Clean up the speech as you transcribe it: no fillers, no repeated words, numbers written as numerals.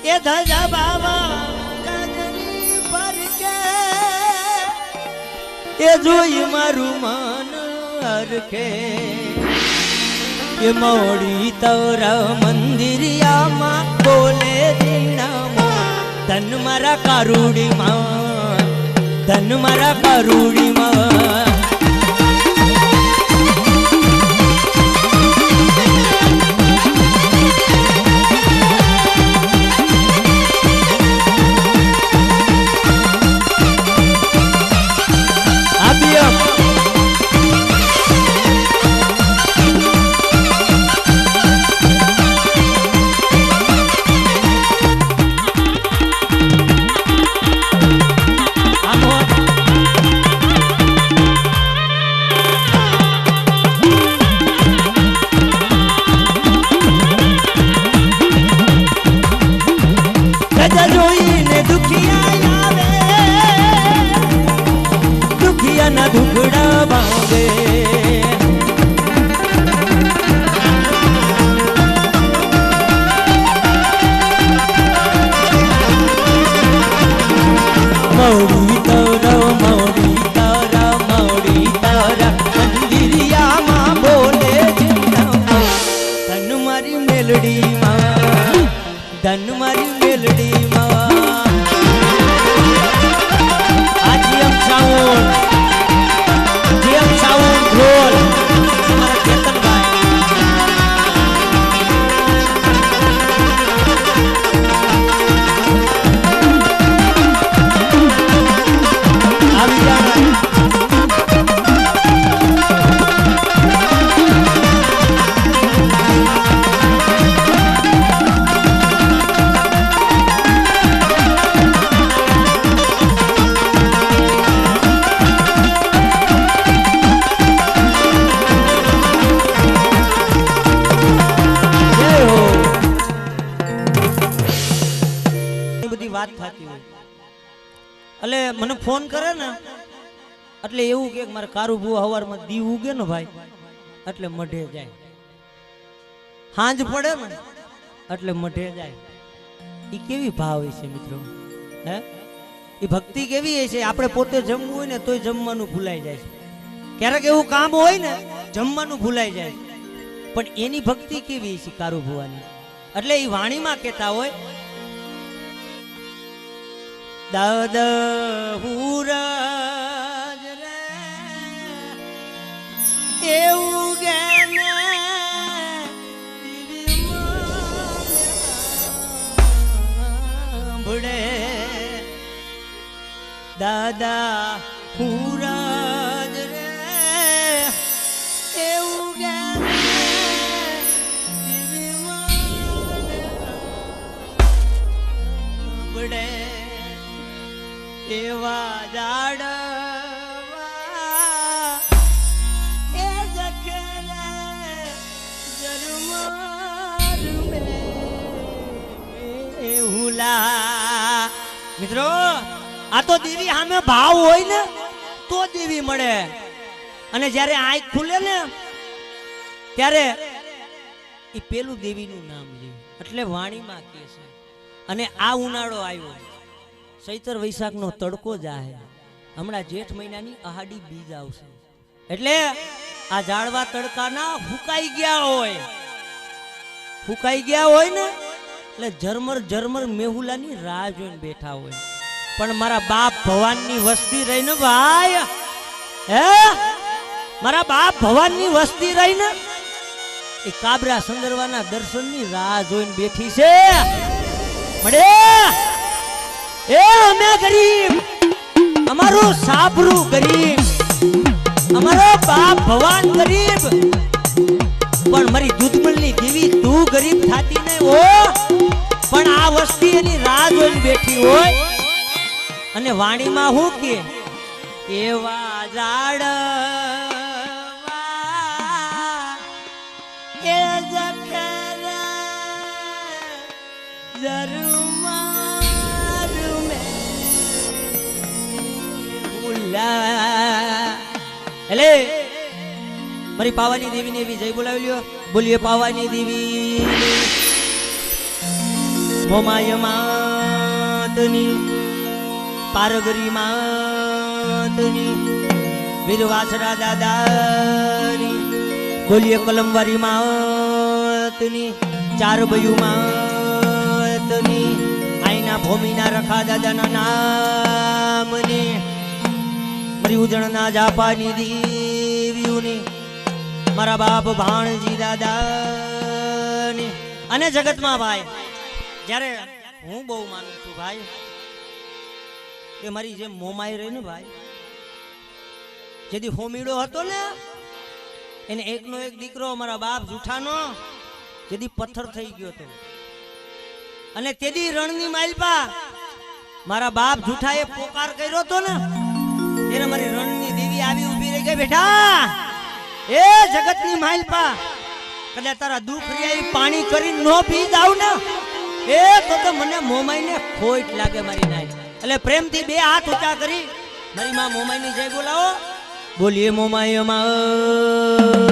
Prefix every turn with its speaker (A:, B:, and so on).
A: એ ધજા બાબા કાજરી પર કે એ જોઈ મારું મન હરખે એ મોડી તવરા મંદિરિયામાં બોલે દીણામો ધન મારા કારુડીમાં ધન મારા કારુડીમાં દુગડા બાંધે મોડી તારા મંદિરિયામાં બોલે ધન મારી મેલડીમાં ધન મારી મેલડીમાં આજે એમ સાઉન્ડ રોલ તમારા કેતનભાઈ આવી જાય વાત થતી હોય એટલે મને ફોન કરે ને એટલે એવું કે મારે કારું બુઆ હવારમાં દી ઉગે ને ભાઈ એટલે મઢે જાય હાંજ પડે ને એટલે મઢે જાય એ કેવી ભાવ હોય છે મિત્રો હે એ ભક્તિ કેવી હોય છે આપણે પોતે જમવું હોય ને તોય જમવાનું ભૂલાઈ જાય છે ક્યારેક એવું કામ હોય ને જમવાનું ભૂલાઈ જાય પણ એની ભક્તિ કેવી છે કારું બુઆની એટલે એ વાણીમાં કહેતા હોય દાદા હુરાજ રે એવું ગેને ભડે દાદા હુરાજ રે એવું ગેને ભડે એવા જાડવા એ જખરે જરમાર મે હુલા મિત્રો આ તો દેવી સામે ભાવ હોય ને તો દેવી મળે અને જ્યારે આંખ ખુલે ને ત્યારે એ પેલું દેવીનું નામ લે એટલે વાણીમાં કહે છે અને આ ઉનાળો આવ્યો ચૈતર વૈશાખનો તડકો જાહે હમણાં જેઠ મહિનાની આહાડી બીજ આવશે એટલે આ ઝાડવા તડકાના હુકાઈ ગયા હોય ને એટલે ઝરમર મેહુલાની રાહ જોઈને બેઠા હોય પણ મારા બાપ ભવાનની વસ્તી રહીને ભાઈ હે મારા બાપ ભવાનની વસ્તી રહીને એ કાબરા સંદરવાના દર્શનની રાહ જોઈને બેઠી છે મળે એ અમે ગરીબ અમારું સાબરું ગરીબ અમારો બાપ ભવાન ગરીબ પણ મારી દૂધમલની દેવી તું ગરીબ થાતી નહીં હો પણ આ વસ્તી એની રાહ જોઈને બેઠી હોય અને વાણીમાં હું કે એવા જાડવા એ જખરા જરમાર મે હુલા એટલે મારી પાવાની દેવીને એવી જય બોલાવી લ્યો બોલીએ પાવાની દેવી મોમાય માતની પારગરી માતની વીરવાસરા દાદાની બોલીએ કલમવારી માતની ચાર બયુ માતની આઈના ભૂમિના રખા દાદાના નામની મરી ઉજળના જાપાની દેવીઓની મારા બાપ ભાણજી દાદાની અને જગતમાં ભાઈ જ્યારે હું બહુ માનું છું ભાઈ કે મારી જે મોમાઈ રહી ને ભાઈ જેથી હોમીડો હતો ને એને એકનો એક દીકરો મારા બાપ જૂઠાનો જેથી પથ્થર થઈ ગયો હતો અને તેદી રણની માલપા મારા બાપ જૂઠાએ પોકાર કર્યો હતો ને એને મારી રણની દેવી આવી ઊભી રહી ગઈ બેટા એ જગતની માલપા કદાચ તારા દુઃખ રિયાઈ પાણી કરી નો પી જાવ ને એ તો મને મોમાઈને ખોટ લાગે મારી નાઈ એટલે પ્રેમથી બે હાથ ઊંચા કરી મારી માં મોમાઈની જય બોલાવો બોલીએ મોમાઈ માં